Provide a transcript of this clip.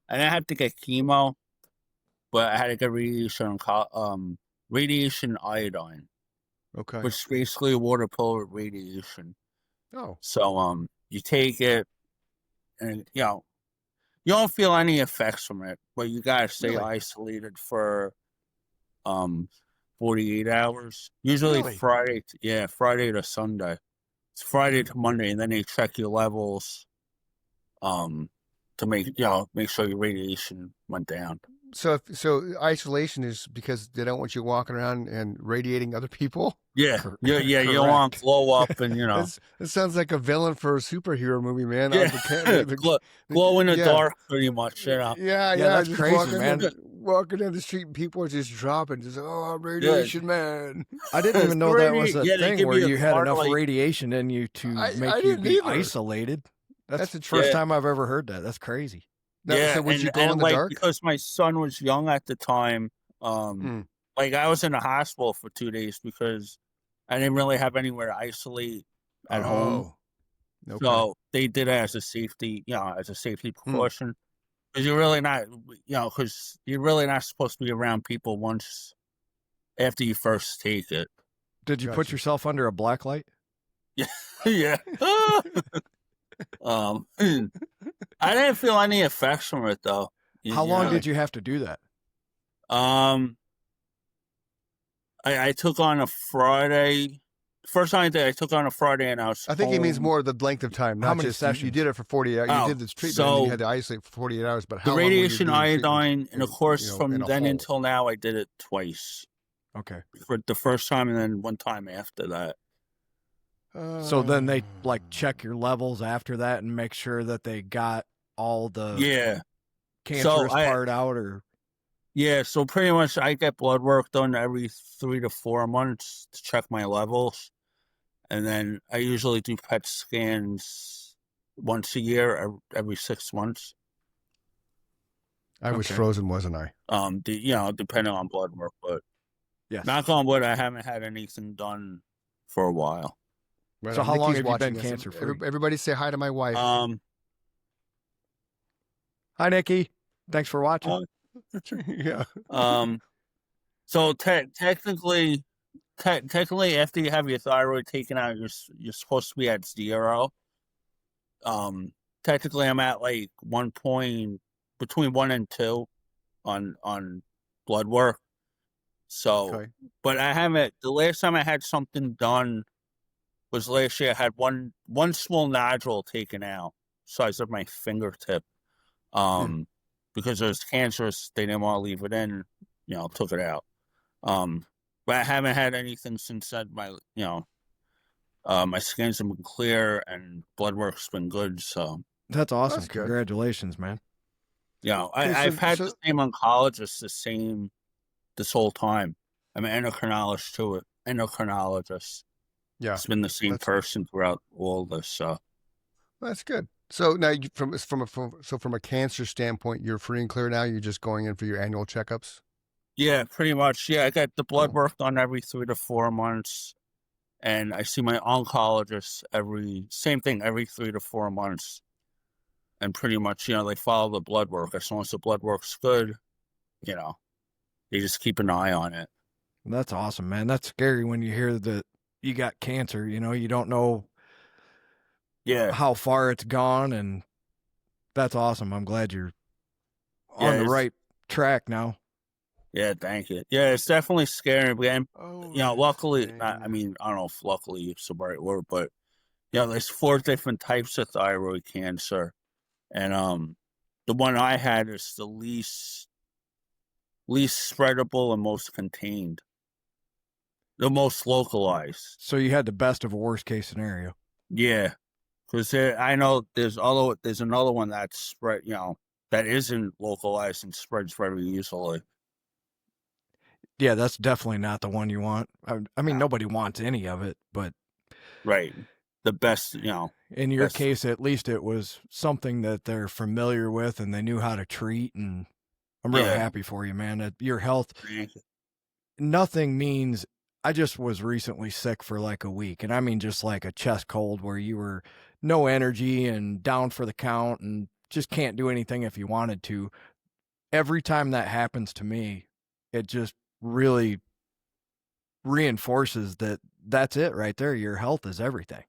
I didn't have to get chemo, but I had to get radiation iodine, Okay. which is basically a water pill with radiation. Oh, So you take it, and you don't feel any effects from it, but you gotta stay really? isolated for um 48 hours. Usually Really? Friday to Sunday. It's Friday to Monday, and then they check your levels um to make sure your radiation went down. So isolation is because they don't want you walking around and radiating other people? Yeah, yeah, you don't want to Correct. glow up and It sounds like a villain for a superhero movie, man. yeah, glow in the Yeah. dark pretty much, Yeah, Yeah, yeah, that's just crazy, man. walking down the street and people are just dropping, just I'm Yeah, radiation man. I didn't even know that was a yeah, they thing give where you a you had card enough like radiation in you to I make you didn't be either. isolated. That's That's the a first trip. yeah, time I've ever heard that. That's crazy. Now, yeah, so would you glow in and the like dark? because my son was young at the time, Hmm. like I was in the hospital for 2 days because I didn't really have anywhere to isolate at home. Oh, okay. So they did it as a safety, as a safety Hmm. precaution. Because you're really not, because you're really not supposed to be around people once after you first take it. Did you put Gotcha. yourself under a black light? Yeah, yeah. I didn't feel any effects from it though. How long Really? did you have to do that? Um, I took on a Friday. First time I took on a Friday, and I was I think he means home. more the length of time, How not many just you sessions? did it for 40 hours. You Oh, did this treatment and then you so had to isolate for 48 hours, but the how long were you radiation doing treatment iodine, and of course, in from a then hole? until now, I did it twice. Okay. For the first time, and then one time after that. So then they like Uh, check your levels after that and make sure that they got all the Yeah. So cancerous part out or so pretty much I get blood work done every 3 to 4 months to check my levels. And then I usually do PET scans once a year, every 6 months. I was Okay. frozen, wasn't I? Depending on blood work, but yes. knock on wood, I haven't had anything done for a while. Right So on. how long Nikki's have you watching been this. cancer-free? Everybody say hi to my wife. Hi, Nikki. Thanks for watching. Yeah. So technically, after you have your thyroid taken out, you're supposed to be at 0. Technically, I'm at like between 1 and 2 on blood work. So, Okay. but I haven't. The last time I had something done was last year. I had one small nodule taken out, size of my fingertip. Because it was cancerous, they didn't want to leave it in. Took it out. But I haven't had anything since then. My scans have been clear and blood work's been good. So, That's awesome. That's good. Congratulations, man. Okay, I've had the same oncologist this whole time. I'm an endocrinologist. Yeah. It's been the same person throughout all this. So That's good. So now, from a cancer standpoint, you're free and clear now. You're just going in for your annual checkups. yeah, pretty much. Yeah, I got the blood Cool. work done every 3 to 4 months, and I see my oncologist every 3 to 4 months. And pretty much, they follow the blood work. As long as the blood work's good, they just keep an eye on it. That's awesome, man. That's scary when you hear that you got cancer. You don't know how far it's gone, and that's awesome. I'm glad you're on the right track now. Yeah, thank you. Yeah, it's definitely scary. And, luckily, insane. I don't know if luckily is the right word, but, there's 4 different types of thyroid cancer. And the one I had is the least spreadable and most contained. The most localized. So you had the best of a worst case scenario. Yeah. Because I know there's another one that's spread, that isn't localized and spreads very easily. Yeah, that's definitely not the one you want. I mean, nobody wants any of it, but right, the best, in your case, at least it was something that they're familiar with and they knew how to treat. And I'm really happy for you, man. Your health, nothing means. I just was recently sick for like a week, and I mean just like a chest cold where you were no energy and down for the count and just can't do anything if you wanted to. Every time that happens to me, it just really reinforces that that's it right there. Your health is everything.